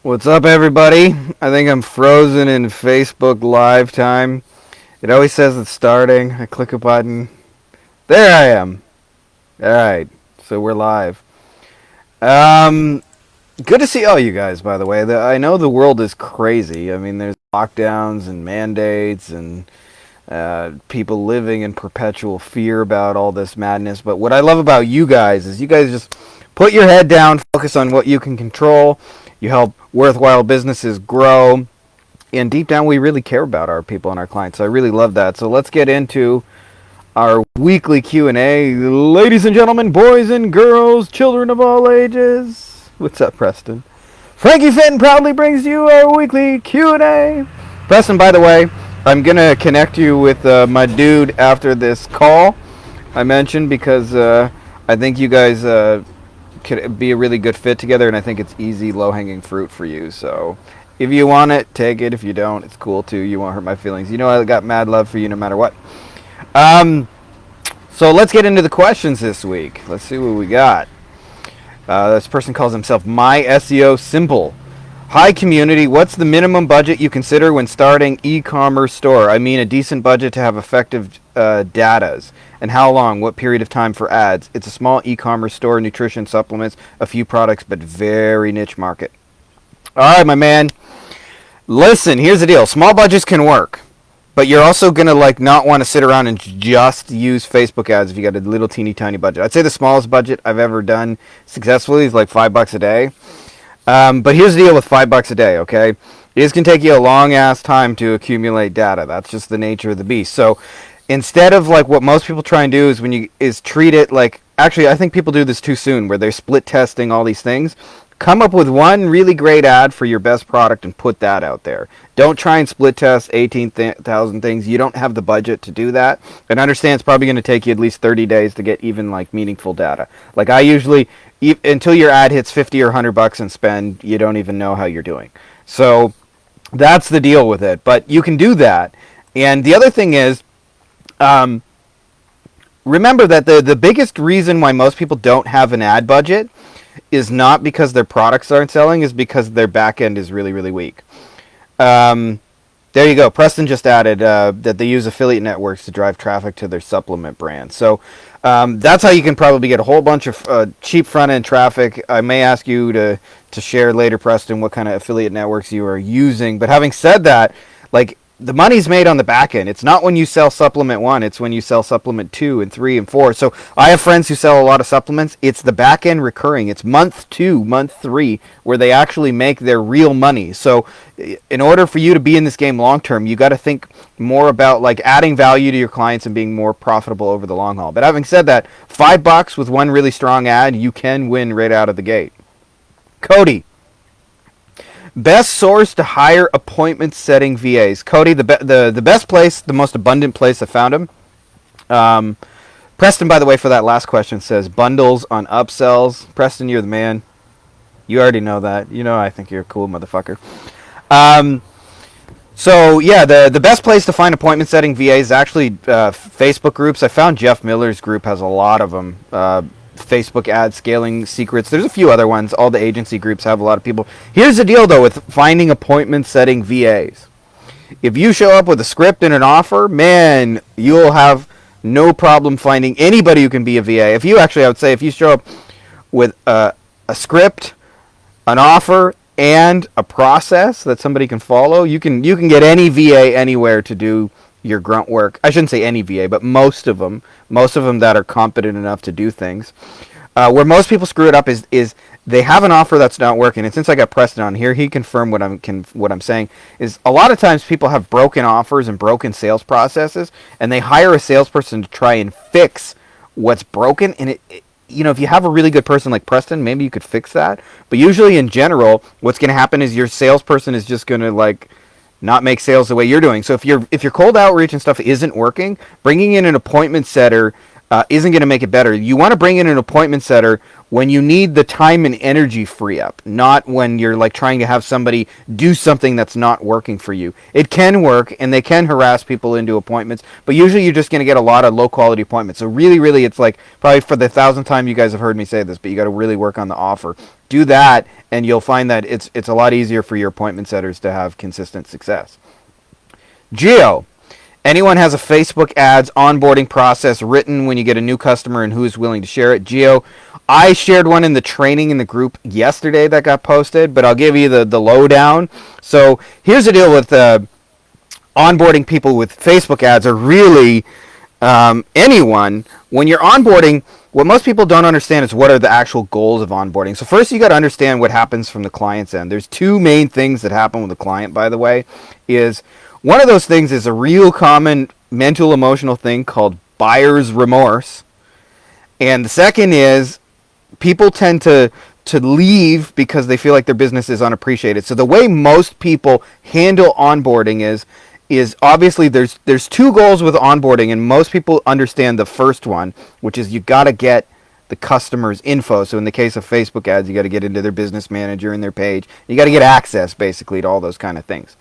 What's up, everybody? I think I'm frozen in Facebook Live time. It always says it's starting. I click a button. There I am. All right, so we're live. Um, Good to see all you guys. By the way, I know the world is crazy. I mean, there's lockdowns and mandates and people living in perpetual fear about all this madness. But what I love about you guys is you guys just put your head down, focus on what you can control. You help worthwhile businesses grow. And deep down, we really care about our people and our clients. So I really love that. So let's get into our weekly Q&A. Ladies and gentlemen, boys and girls, children of all ages. What's up, Preston? Frankie Fenton proudly brings you our weekly Q&A. Preston, by the way, I'm going to connect you with my dude after this call I mentioned because I think you guys could be a really good fit together, and I think it's easy, low-hanging fruit for you. So if you want it, take it. If you don't, it's cool too. You won't hurt my feelings. You know I got mad love for you no matter what. So let's get into the questions this week. Let's see what we got. This person calls himself My SEO Simple. Hi community, what's the minimum budget you consider when starting e-commerce store? I mean a decent budget to have effective datas. And how long? What period of time for ads? It's a small e-commerce store, nutrition, supplements, a few products, but very niche market. All right, my man. Listen, here's the deal. Small budgets can work. But you're also going to not want to sit around and just use Facebook ads if you got a little teeny tiny budget. I'd say the smallest budget I've ever done successfully is like $5 a day. But here's the deal with $5 a day, okay? It can take you a long ass time to accumulate data. That's just the nature of the beast. So instead of what most people try and do is treat it like, actually I think people do this too soon where they're split testing all these things. Come up with one really great ad for your best product and put that out there. Don't try and split test 18,000 things. You don't have the budget to do that. And understand it's probably going to take you at least 30 days to get even meaningful data. I usually, until your ad hits 50 or $100 in spend, you don't even know how you're doing. So that's the deal with it. But you can do that. And the other thing is, remember that the biggest reason why most people don't have an ad budget is not because their products aren't selling, is because their back end is really, really weak. There you go. Preston just added that they use affiliate networks to drive traffic to their supplement brand. So that's how you can probably get a whole bunch of cheap front-end traffic. I may ask you to share later, Preston, what kind of affiliate networks you are using. But having said that, the money's made on the back end. It's not when you sell supplement 1, it's when you sell supplement 2 and 3 and 4. So I have friends who sell a lot of supplements. It's the back end recurring. It's month 2, month 3 where they actually make their real money. So in order for you to be in this game long term, you got to think more about adding value to your clients and being more profitable over the long haul. But having said that, $5 with one really strong ad, you can win right out of the gate. Cody. Best source to hire appointment setting VAs. Cody, the best place, the most abundant place I found him. Preston, by the way, for that last question says bundles on upsells. Preston, you're the man. You already know that. You know I think you're a cool motherfucker. So yeah, the best place to find appointment setting VAs is actually Facebook groups. I found Jeff Miller's group has a lot of them. Facebook ad scaling secrets. There's a few other ones. All the agency groups have a lot of people. Here's the deal, though, with finding appointment setting VAs. If you show up with a script and an offer, man, you'll have no problem finding anybody who can be a VA. I would say if you show up with a script, an offer, and a process that somebody can follow, you can get any VA anywhere to do your grunt work. I shouldn't say any VA, but most of them that are competent enough to do things. Where most people screw it up is they have an offer that's not working. And since I got Preston on here, he confirmed what I'm saying is a lot of times people have broken offers and broken sales processes, and they hire a salesperson to try and fix what's broken. And if you have a really good person like Preston, maybe you could fix that. But usually in general, what's going to happen is your salesperson is just going to not make sales the way you're doing. So if your cold outreach and stuff isn't working, bringing in an appointment setter isn't going to make it better. You want to bring in an appointment setter when you need the time and energy free up, not when you're like trying to have somebody do something that's not working for you. It can work, and they can harass people into appointments, but usually you're just going to get a lot of low quality appointments. So really, it's like probably for the 1,000th time you guys have heard me say this, but you got to really work on the offer. Do that, and you'll find that it's a lot easier for your appointment setters to have consistent success. Geo. Anyone has a Facebook ads onboarding process written when you get a new customer and who is willing to share it? Geo, I shared one in the training in the group yesterday that got posted, but I'll give you the lowdown. So here's the deal with onboarding people with Facebook ads, or really anyone. When you're onboarding, what most people don't understand is what are the actual goals of onboarding. So first you got to understand what happens from the client's end. There's two main things that happen with the client, by the way, is one of those things is a real common mental emotional thing called buyer's remorse. And the second is people tend to leave because they feel like their business is unappreciated. So the way most people handle onboarding is obviously there's two goals with onboarding, and most people understand the first one, which is you got to get the customer's info. So in the case of Facebook ads, you got to get into their business manager and their page. You got to get access basically to all those kind of things.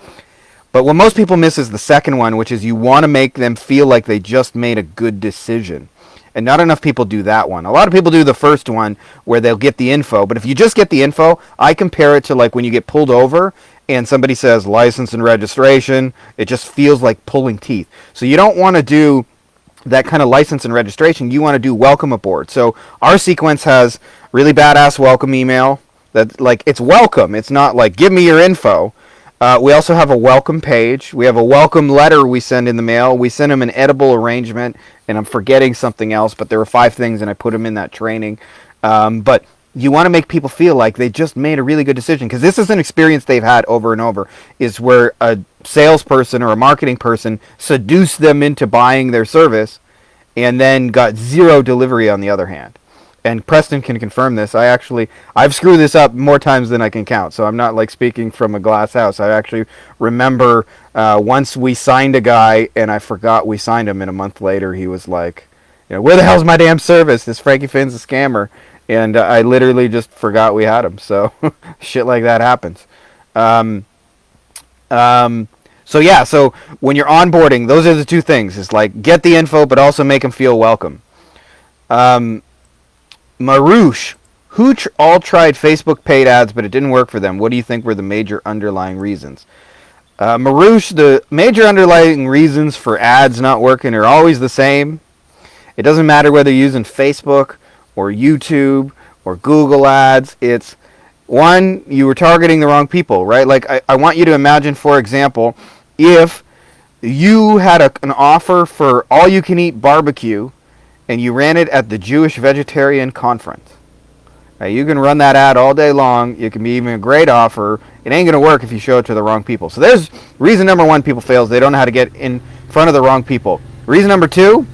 But what most people miss is the second one, which is you want to make them feel like they just made a good decision. And not enough people do that one. A lot of people do the first one where they'll get the info. But if you just get the info, I compare it to like when you get pulled over and somebody says license and registration. It just feels like pulling teeth. So you don't want to do that kind of license and registration. You want to do welcome aboard. So our sequence has really badass welcome email. That like it's welcome. It's not like give me your info. We also have a welcome page. We have a welcome letter we send in the mail. We send them an edible arrangement, and I'm forgetting something else, but there were 5 things, and I put them in that training. But you want to make people feel like they just made a really good decision, because this is an experience they've had over and over, is where a salesperson or a marketing person seduced them into buying their service and then got zero delivery on the other hand. And Preston can confirm this. I've screwed this up more times than I can count, so I'm not like speaking from a glass house. I actually remember once we signed a guy, and I forgot we signed him, and a month later he was like, where the hell's my damn service? This Frankie Finn's a scammer. And I literally just forgot we had him. So shit like that happens. So when you're onboarding, those are the two things. It's like get the info, but also make them feel welcome. Marouche, who all tried Facebook paid ads, but it didn't work for them. What do you think were the major underlying reasons? Marouche, the major underlying reasons for ads not working are always the same. It doesn't matter whether you're using Facebook or YouTube or Google ads. It's one, you were targeting the wrong people, right? Like I want you to imagine, for example, if you had an offer for all-you-can-eat barbecue and you ran it at the Jewish Vegetarian Conference. Now, you can run that ad all day long. It can be even a great offer. It ain't going to work if you show it to the wrong people. So there's reason number one people fail is they don't know how to get in front of the wrong people. Reason number two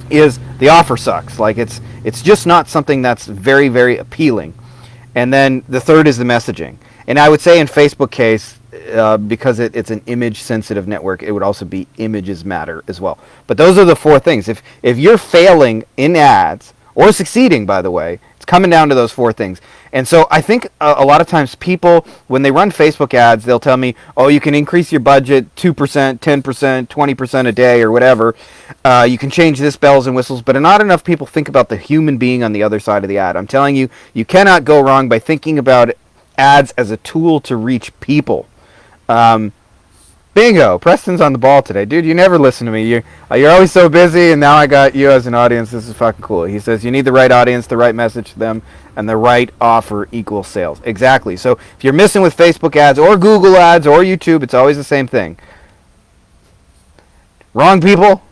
is the offer sucks. Like it's just not something that's very, very appealing. And then the third is the messaging. And I would say in Facebook case, because it's an image-sensitive network, it would also be images matter as well. But those are the 4 things. If you're failing in ads, or succeeding, by the way, it's coming down to those 4 things. And so I think a lot of times people, when they run Facebook ads, they'll tell me, oh, you can increase your budget 2%, 10%, 20% a day, or whatever. You can change this bells and whistles, but not enough people think about the human being on the other side of the ad. I'm telling you, you cannot go wrong by thinking about ads as a tool to reach people. Bingo! Preston's on the ball today. Dude, you never listen to me. You're always so busy, and now I got you as an audience. This is fucking cool. He says you need the right audience, the right message to them, and the right offer equals sales. Exactly. So if you're missing with Facebook ads or Google ads or YouTube, it's always the same thing. Wrong people,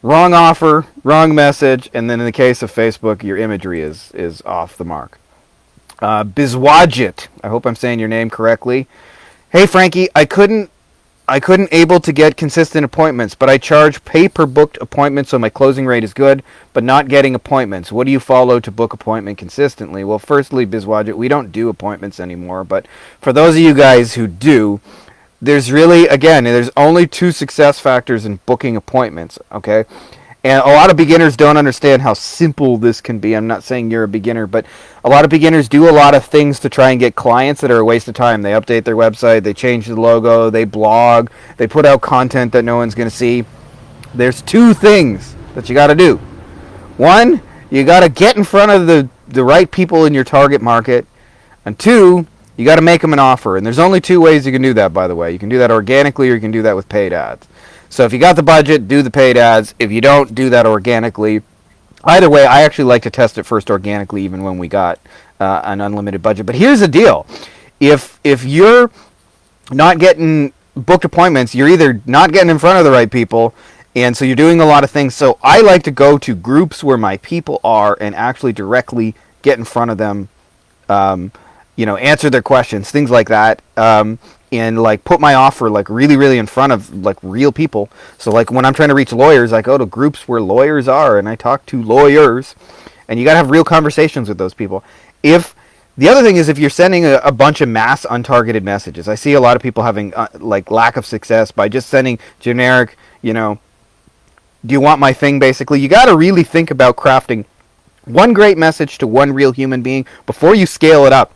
wrong offer, wrong message, and then in the case of Facebook, your imagery is off the mark. Bizwadget. I hope I'm saying your name correctly. Hey Frankie, I couldn't able to get consistent appointments, but I charge pay per booked appointment, so my closing rate is good, but not getting appointments. What do you follow to book appointment consistently? Well, firstly, Bizwadget, we don't do appointments anymore, but for those of you guys who do, there's only 2 success factors in booking appointments, okay? And a lot of beginners don't understand how simple this can be. I'm not saying you're a beginner, but a lot of beginners do a lot of things to try and get clients that are a waste of time. They update their website, they change the logo, they blog, they put out content that no one's going to see. There's two things that you got to do. One, you got to get in front of the right people in your target market. And two, you got to make them an offer. And there's only two ways you can do that, by the way. You can do that organically, or you can do that with paid ads. So if you got the budget, do the paid ads. If you don't, do that organically. Either way, I actually like to test it first organically, even when we got an unlimited budget. But here's the deal. If you're not getting booked appointments, you're either not getting in front of the right people, and so you're doing a lot of things. So I like to go to groups where my people are and actually directly get in front of them, answer their questions, things like that. And like put my offer like really, really in front of like real people. So like when I'm trying to reach lawyers, I go to groups where lawyers are and I talk to lawyers, and you got to have real conversations with those people. The other thing is, if you're sending a bunch of mass untargeted messages, I see a lot of people having like lack of success by just sending generic, do you want my thing, basically. You got to really think about crafting one great message to one real human being before you scale it up.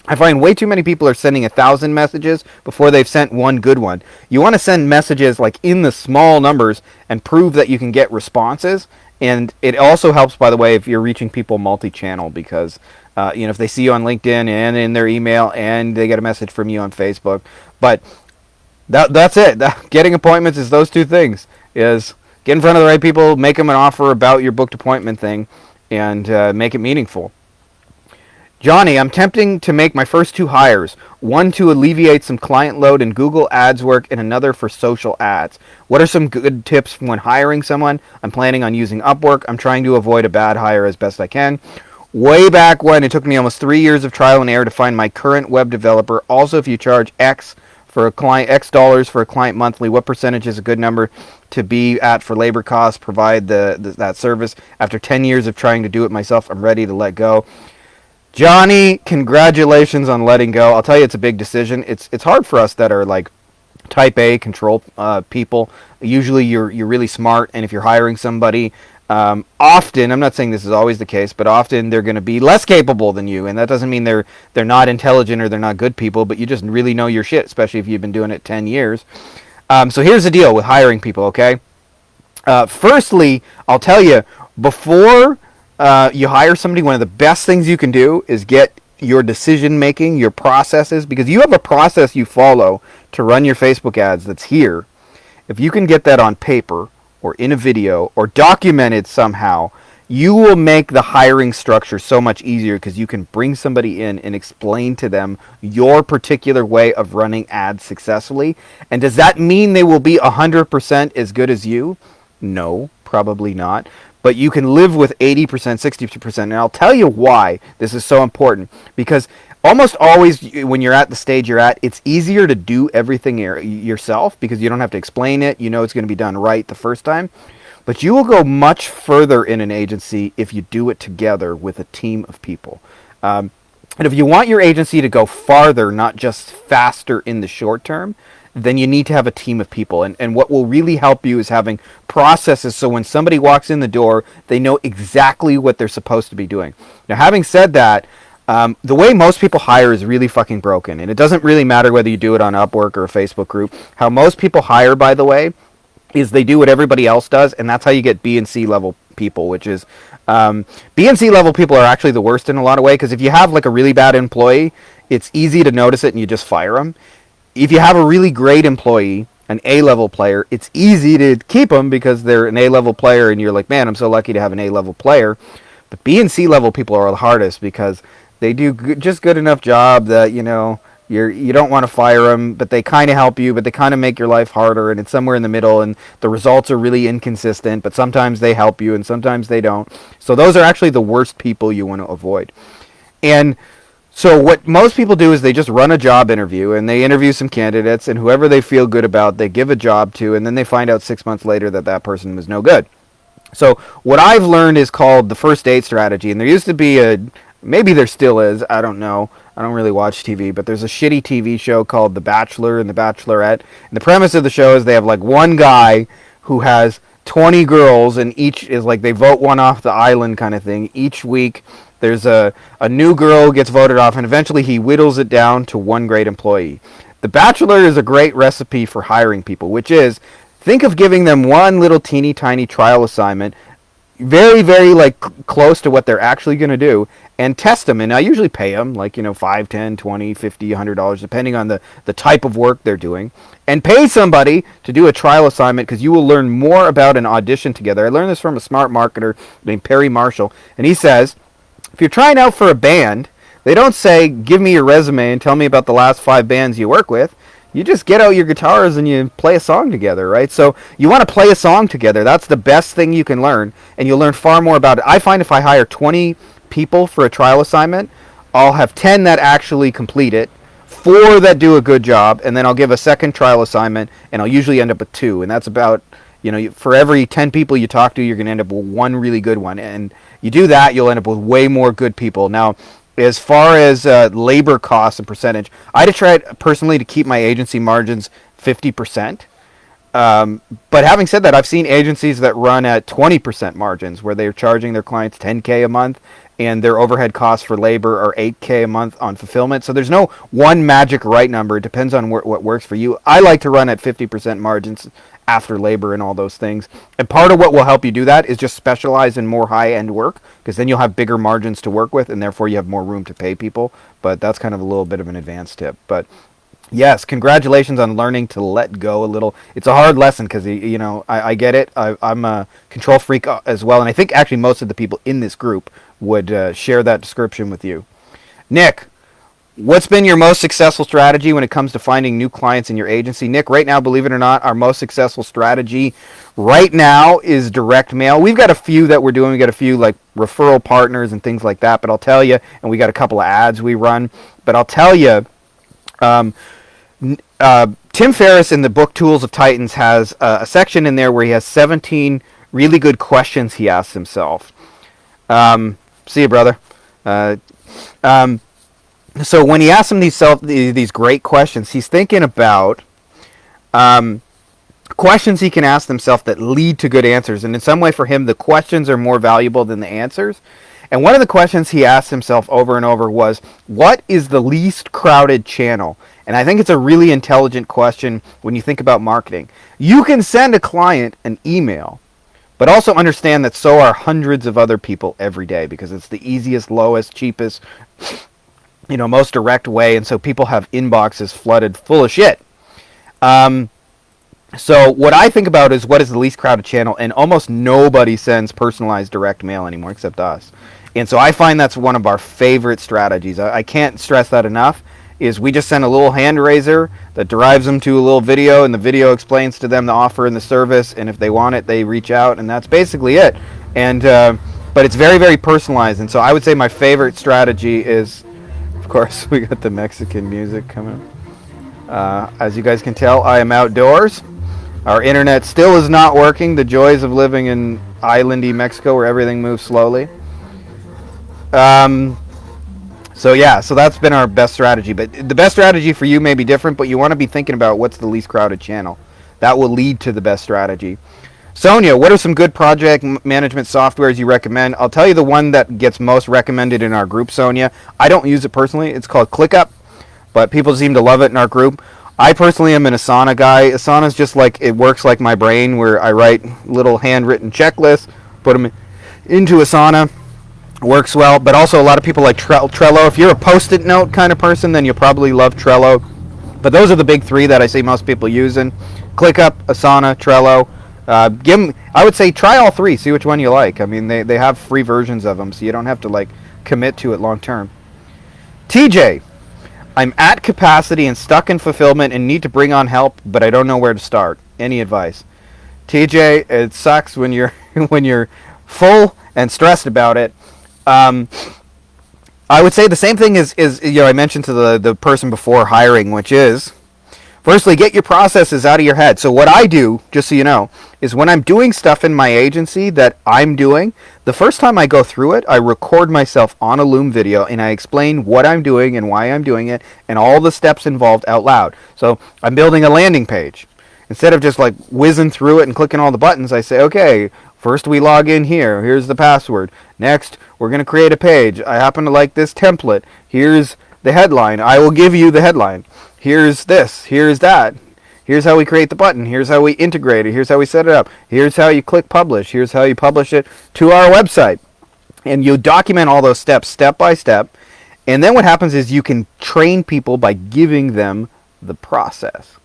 I find way too many people are sending 1,000 messages before they've sent one good one. You want to send messages like in the small numbers and prove that you can get responses. And it also helps, by the way, if you're reaching people multi-channel, because if they see you on LinkedIn and in their email and they get a message from you on Facebook. But that's it. Getting appointments is those two things. Is get in front of the right people, make them an offer about your booked appointment thing, and make it meaningful. Johnny, I'm attempting to make my first two hires. One to alleviate some client load in Google Ads work, and another for social ads. What are some good tips when hiring someone? I'm planning on using Upwork. I'm trying to avoid a bad hire as best I can. Way back when, it took me almost 3 years of trial and error to find my current web developer. Also, if you charge X for a client, X dollars for a client monthly, what percentage is a good number to be at for labor costs? Provide that service. After 10 years of trying to do it myself, I'm ready to let go. Johnny, congratulations on letting go. I'll tell you, it's a big decision. It's hard for us that are like type A control people. Usually you're really smart, and if you're hiring somebody, often, I'm not saying this is always the case, but often they're going to be less capable than you, and that doesn't mean they're not intelligent or they're not good people, but you just really know your shit, especially if you've been doing it 10 years. So here's the deal with hiring people, okay? Firstly, I'll tell you, before you hire somebody, one of the best things you can do is get your decision making, your processes, because you have a process you follow to run your Facebook ads that's here. If you can get that on paper or in a video or documented somehow, you will make the hiring structure so much easier, because you can bring somebody in and explain to them your particular way of running ads successfully. And does that mean they will be 100% as good as you? No, probably not. But you can live with 80%, 60%. And I'll tell you why this is so important. Because almost always when you're at the stage you're at, it's easier to do everything yourself, because you don't have to explain it. You know it's going to be done right the first time. But you will go much further in an agency if you do it together with a team of people. And if you want your agency to go farther, not just faster in the short term, then you need to have a team of people. And what will really help you is having processes, so when somebody walks in the door, they know exactly what they're supposed to be doing. Now, having said that, the way most people hire is really fucking broken. And it doesn't really matter whether you do it on Upwork or a Facebook group. How most people hire, by the way, is they do what everybody else does, and that's how you get B and C level people, which is B and C level people are actually the worst in a lot of ways, because if you have like a really bad employee, it's easy to notice it and you just fire them. If you have a really great employee, an A-level player, it's easy to keep them because they're an A-level player, and you're like, man, I'm so lucky to have an A-level player. But B and C-level people are the hardest, because they do just good enough job that, you don't want to fire them, but they kind of help you, but they kind of make your life harder, and it's somewhere in the middle, and the results are really inconsistent, but sometimes they help you, and sometimes they don't. So those are actually the worst people you want to avoid. And so what most people do is they just run a job interview, and they interview some candidates, and whoever they feel good about, they give a job to, and then they find out 6 months later that that person was no good. So what I've learned is called the first date strategy, and there used to be maybe there still is, I don't know. I don't really watch TV, but there's a shitty TV show called The Bachelor and The Bachelorette. And the premise of the show is they have like one guy who has 20 girls, and each is like they vote one off the island kind of thing. Each week there's a new girl gets voted off, and eventually he whittles it down to one great employee. The Bachelor is a great recipe for hiring people, which is, think of giving them one little teeny tiny trial assignment, very, very like close to what they're actually going to do, and test them. And I usually pay them like, $5, $10, $20, $50, $100, depending on the type of work they're doing. And pay somebody to do a trial assignment, because you will learn more about an audition together. I learned this from a smart marketer named Perry Marshall, and he says, if you're trying out for a band, they don't say, give me your resume and tell me about the last 5 bands you work with. You just get out your guitars and you play a song together, right? So you want to play a song together. That's the best thing you can learn, and you'll learn far more about it. I find if I hire 20 people for a trial assignment, I'll have 10 that actually complete it, 4 that do a good job, and then I'll give a second trial assignment, and I'll usually end up with 2. And that's about, for every 10 people you talk to, you're going to end up with 1 really good one. And you do that, you'll end up with way more good people. Now, as far as labor costs and percentage, I'd try personally to keep my agency margins 50%. But having said that, I've seen agencies that run at 20% margins, where they're charging their clients $10K a month, and their overhead costs for labor are $8K a month on fulfillment. So there's no one magic right number. It depends on what works for you. I like to run at 50% margins after labor and all those things. And part of what will help you do that is just specialize in more high-end work, because then you'll have bigger margins to work with, and therefore you have more room to pay people. But that's kind of a little bit of an advanced tip. But yes, congratulations on learning to let go a little. It's a hard lesson, because I get it. I'm a control freak as well, and I think actually most of the people in this group would share that description with you. Nick, what's been your most successful strategy when it comes to finding new clients in your agency? Nick, right now, believe it or not, our most successful strategy right now is direct mail. We've got a few that we're doing. We've got a few like referral partners and things like that. But I'll tell you, and we got a couple of ads we run. But I'll tell you, Tim Ferriss in the book Tools of Titans has a section in there where he has 17 really good questions he asks himself. See you, brother. So when he asks him these great questions, he's thinking about questions he can ask himself that lead to good answers. And in some way for him, the questions are more valuable than the answers. And one of the questions he asked himself over and over was, what is the least crowded channel? And I think it's a really intelligent question when you think about marketing. You can send a client an email, but also understand that so are hundreds of other people every day, because it's the easiest, lowest, cheapest, most direct way. And so people have inboxes flooded full of shit. So what I think about is, what is the least crowded channel? And almost nobody sends personalized direct mail anymore except us. And so I find that's one of our favorite strategies. I can't stress that enough, is we just send a little hand raiser that drives them to a little video, and the video explains to them the offer and the service, and if they want it, they reach out, and that's basically it. And but it's very, very personalized. And so I would say my favorite strategy is, of course, we got the Mexican music coming. As you guys can tell, I am outdoors. Our internet still is not working. The joys of living in islandy Mexico, where everything moves slowly. So that's been our best strategy. But the best strategy for you may be different, but you want to be thinking about what's the least crowded channel. That will lead to the best strategy. Sonia, what are some good project management softwares you recommend? I'll tell you the one that gets most recommended in our group, Sonia. I don't use it personally. It's called ClickUp, but people seem to love it in our group. I personally am an Asana guy. Asana's just like, it works like my brain, where I write little handwritten checklists, put them into Asana. Works well, but also a lot of people like Trello. If you're a post-it note kind of person, then you'll probably love Trello. But those are the big 3 that I see most people using: ClickUp, Asana, Trello. I would say try all 3, see which one you like. I mean, they have free versions of them, so you don't have to commit to it long term. TJ, I'm at capacity and stuck in fulfillment and need to bring on help, but I don't know where to start. Any advice? TJ, it sucks when you're full and stressed about it. I would say the same thing as I mentioned to the person before hiring, which is, firstly, get your processes out of your head. So what I do, just so you know, is when I'm doing stuff in my agency that I'm doing, the first time I go through it, I record myself on a Loom video, and I explain what I'm doing and why I'm doing it and all the steps involved out loud. So I'm building a landing page, Instead of just like whizzing through it and clicking all the buttons, I say, okay, first we log in here. Here's the password. Next, we're going to create a page. I happen to like this template. Here's the headline. I will give you the headline. Here's this. Here's that. Here's how we create the button. Here's how we integrate it. Here's how we set it up. Here's how you click publish. Here's how you publish it to our website. And you document all those steps step by step. And then what happens is you can train people by giving them the process.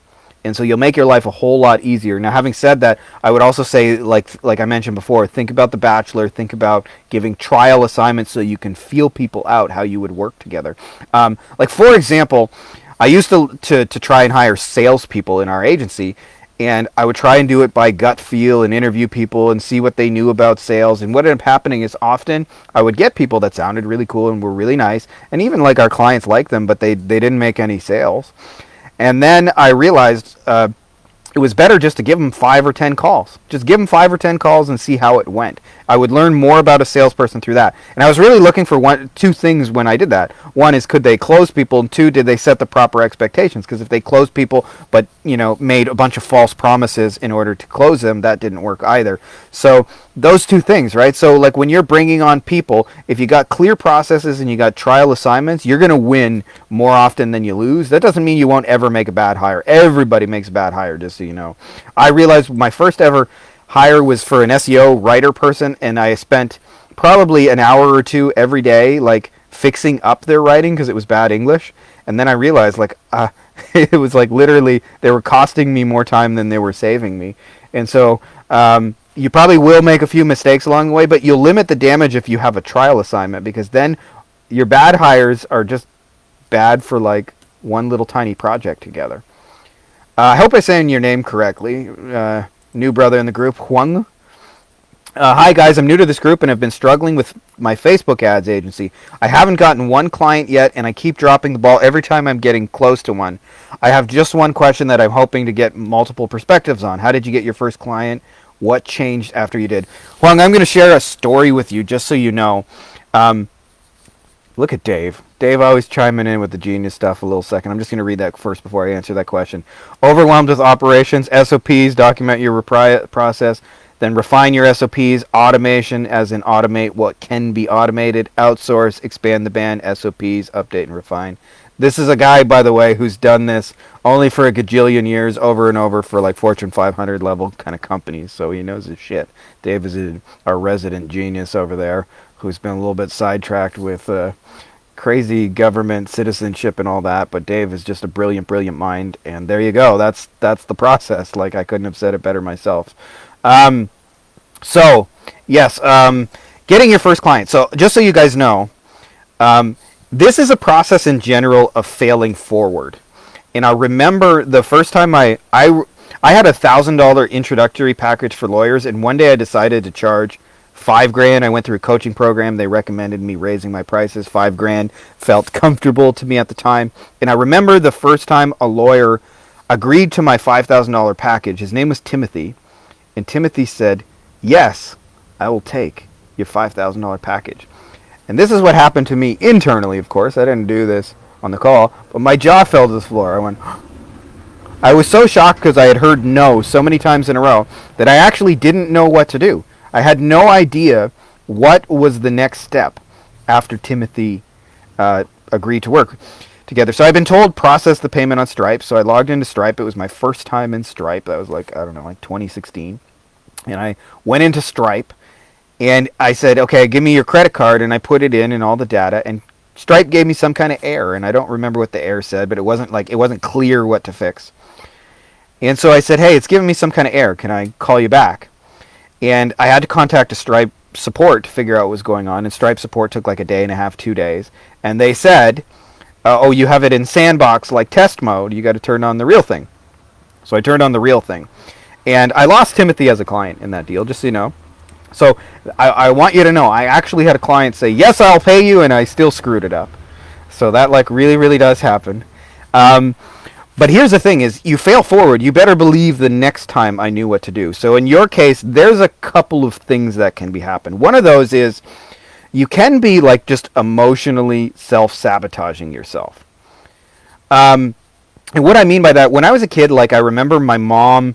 And so you'll make your life a whole lot easier. Now, having said that, I would also say, like I mentioned before, think about the bachelor. Think about giving trial assignments so you can feel people out how you would work together. Like, for example, I used to try and hire salespeople in our agency, and I would try and do it by gut feel and interview people and see what they knew about sales. And what ended up happening is often I would get people that sounded really cool and were really nice, and even like our clients liked them, but they didn't make any sales. And then I realized it was better just to give them 5 or 10 calls. Just give them 5 or 10 calls and see how it went. I would learn more about a salesperson through that. And I was really looking for two things when I did that. One is, could they close people? And two, did they set the proper expectations? Because if they closed people but, made a bunch of false promises in order to close them, that didn't work either. So those two things, right? So like when you're bringing on people, if you got clear processes and you got trial assignments, you're going to win more often than you lose. That doesn't mean you won't ever make a bad hire. Everybody makes a bad hire, just so you know. I realized my first ever hire was for an SEO writer person, and I spent probably an hour or two every day like fixing up their writing because it was bad English. And then I realized it was like literally they were costing me more time than they were saving me. And so you probably will make a few mistakes along the way, but you'll limit the damage if you have a trial assignment, because then your bad hires are just bad for like one little tiny project together. I hope I'm saying your name correctly. New brother in the group, Huang. Hi guys, I'm new to this group and have been struggling with my Facebook ads agency. I haven't gotten one client yet, and I keep dropping the ball every time I'm getting close to one. I have just one question that I'm hoping to get multiple perspectives on. How did you get your first client? What changed after you did? Huang, I'm going to share a story with you just so you know. Look at Dave. Dave always chiming in with the genius stuff a little second. I'm just going to read that first before I answer that question. Overwhelmed with operations, SOPs, document your process, then refine your SOPs, automation as in automate what can be automated, outsource, expand the band, SOPs, update and refine. This is a guy, by the way, who's done this only for a gajillion years over and over for like Fortune 500 level kind of companies, so he knows his shit. Dave is our resident genius over there who's been a little bit sidetracked with crazy government citizenship and all that, but Dave is just a brilliant mind, and there you go. That's the process. Like, I couldn't have said it better myself. So, yes, getting your first client. So, just so you guys know, this is a process in general of failing forward. And I remember the first time I had $1,000 introductory package for lawyers, and one day I decided to charge $5,000. I went through a coaching program. They recommended me raising my prices. $5,000 felt comfortable to me at the time. And I remember the first time a lawyer agreed to my $5,000 package. His name was Timothy. And Timothy said, "Yes, I will take your $5,000 package." And this is what happened to me internally, of course. I didn't do this on the call, but my jaw fell to the floor. I was so shocked because I had heard no so many times in a row that I actually didn't know what to do. I had no idea what was the next step after Timothy agreed to work together. So I've been told process the payment on Stripe. So I logged into Stripe. It was my first time in Stripe. That was like 2016. And I went into Stripe and I said, okay, give me your credit card. And I put it in and all the data. And Stripe gave me some kind of error. And I don't remember what the error said, but it wasn't clear what to fix. And so I said, hey, it's giving me some kind of error. Can I call you back? And I had to contact a Stripe support to figure out what was going on. And Stripe support took like a day and a half, 2 days. And they said, oh, you have it in sandbox, like test mode. You got to turn on the real thing. So I turned on the real thing. And I lost Timothy as a client in that deal, just so you know. So I want you to know, I actually had a client say, yes, I'll pay you, and I still screwed it up. So that like really does happen. But here's the thing is, you fail forward, you better believe the next time I knew what to do. So in your case, there's a couple of things that can be happen. One of those is you can be like just emotionally self-sabotaging yourself. And what I mean by that, when I was a kid, like I remember my mom,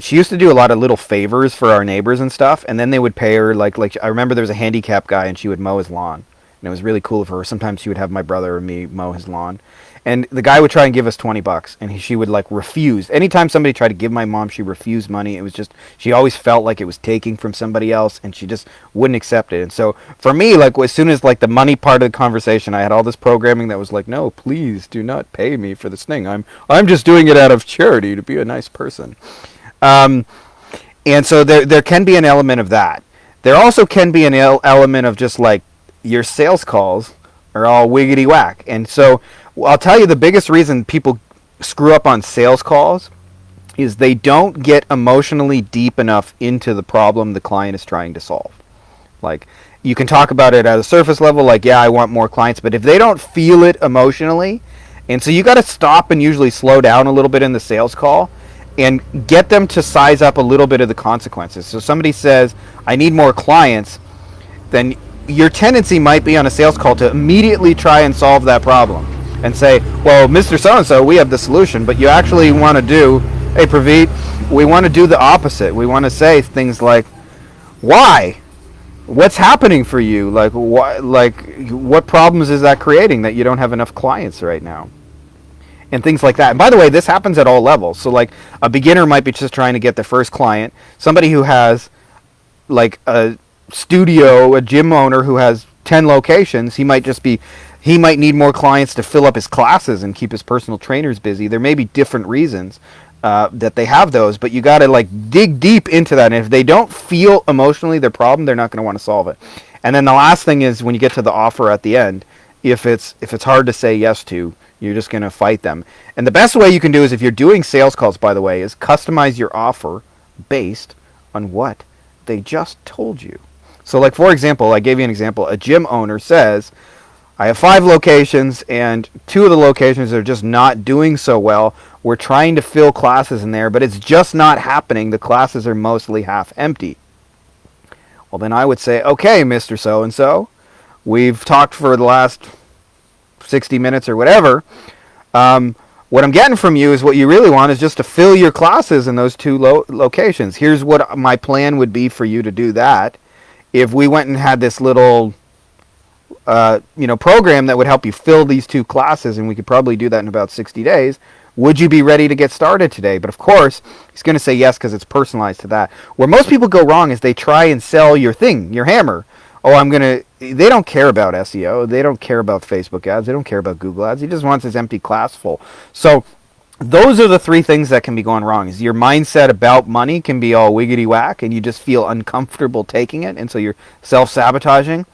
she used to do a lot of little favors for our neighbors and stuff, and then they would pay her like I remember there was a handicapped guy and she would mow his lawn, and it was really cool of her. Sometimes she would have my brother or me mow his lawn, and the guy would try and give us $20, and she would like refuse. Anytime somebody tried to give my mom, she refused money. It was just she always felt like it was taking from somebody else, and she just wouldn't accept it. And so for me, like as soon as like the money part of the conversation, I had all this programming that was like, no, please do not pay me for this thing. I'm just doing it out of charity to be a nice person. Um, and so there can be an element of that. There also can be an element of just like your sales calls are all wiggity whack. And so I'll tell you the biggest reason people screw up on sales calls is they don't get emotionally deep enough into the problem the client is trying to solve. Like you can talk about it at a surface level, like, yeah, I want more clients, but if they don't feel it emotionally, and so you got to stop and usually slow down a little bit in the sales call and get them to size up a little bit of the consequences. So somebody says, I need more clients, then your tendency might be on a sales call to immediately try and solve that problem and say, well, Mr. So-and-so, we have the solution, but you actually want to do, hey, Praveet, we want to do the opposite. We want to say things like, why? What's happening for you? Like, what problems is that creating that you don't have enough clients right now? And things like that. And by the way, this happens at all levels. So like a beginner might be just trying to get the first client. Somebody who has like a studio, a gym owner who has 10 locations, he might need more clients to fill up his classes and keep his personal trainers busy. There may be different reasons that they have those, but you got to like dig deep into that. And if they don't feel emotionally their problem, they're not going to want to solve it. And then the last thing is when you get to the offer at the end, if it's hard to say yes to, you're just going to fight them. And the best way you can do is if you're doing sales calls, by the way, is customize your offer based on what they just told you. So like, for example, I gave you an example. A gym owner says, I have 5 locations and 2 of the locations are just not doing so well. We're trying to fill classes in there, but it's just not happening. The classes are mostly half empty. Well, then I would say, okay, Mr. So-and-so, we've talked for the last 60 minutes or whatever. What I'm getting from you is what you really want is just to fill your classes in those 2 locations. Here's what my plan would be for you to do that. If we went and had this little program that would help you fill these 2 classes, and we could probably do that in about 60 days, would you be ready to get started today? But of course, he's going to say yes because it's personalized to that. Where most people go wrong is they try and sell your thing, your hammer. They don't care about SEO. They don't care about Facebook ads. They don't care about Google ads. He just wants his empty class full. So those are the 3 things that can be going wrong. Is your mindset about money can be all wiggity whack and you just feel uncomfortable taking it. And so you're self-sabotaging.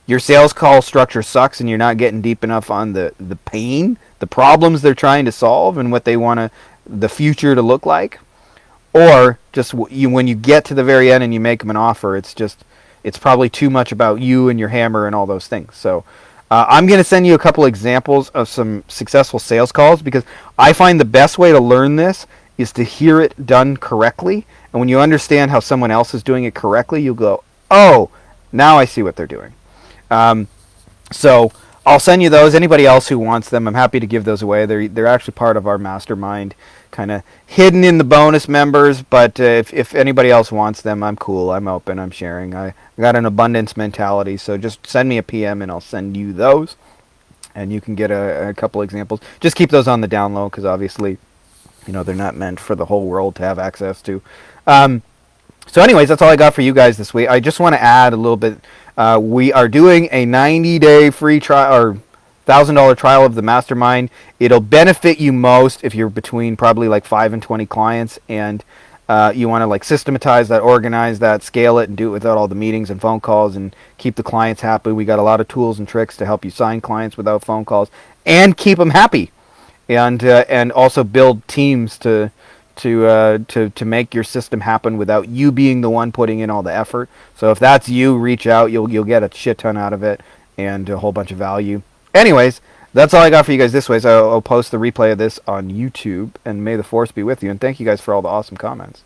Your sales call structure sucks and you're not getting deep enough on the pain, the problems they're trying to solve and what they want the future to look like. Or just when you get to the very end and you make them an offer, it's probably too much about you and your hammer and all those things. So I'm going to send you a couple examples of some successful sales calls because I find the best way to learn this is to hear it done correctly. And when you understand how someone else is doing it correctly, you'll go, oh, now I see what they're doing. So I'll send you those. Anybody else who wants them, I'm happy to give those away. They're actually part of our mastermind, kind of hidden in the bonus members. But if anybody else wants them, I'm cool. I'm open. I'm sharing. I got an abundance mentality. So just send me a PM and I'll send you those. And you can get a couple examples. Just keep those on the down low because obviously, they're not meant for the whole world to have access to. So anyways, that's all I got for you guys this week. I just want to add a little bit. We are doing a 90-day free trial or $1,000 trial of the mastermind. It'll benefit you most if you're between probably like 5 and 20 clients and you want to like systematize that, organize that, scale it, and do it without all the meetings and phone calls and keep the clients happy. We got a lot of tools and tricks to help you sign clients without phone calls and keep them happy, and also build teams to make your system happen without you being the one putting in all the effort. So if that's you, reach out. You'll get a shit ton out of it and a whole bunch of value. Anyways, that's all I got for you guys this way. So I'll post the replay of this on YouTube, and may the force be with you. And thank you guys for all the awesome comments.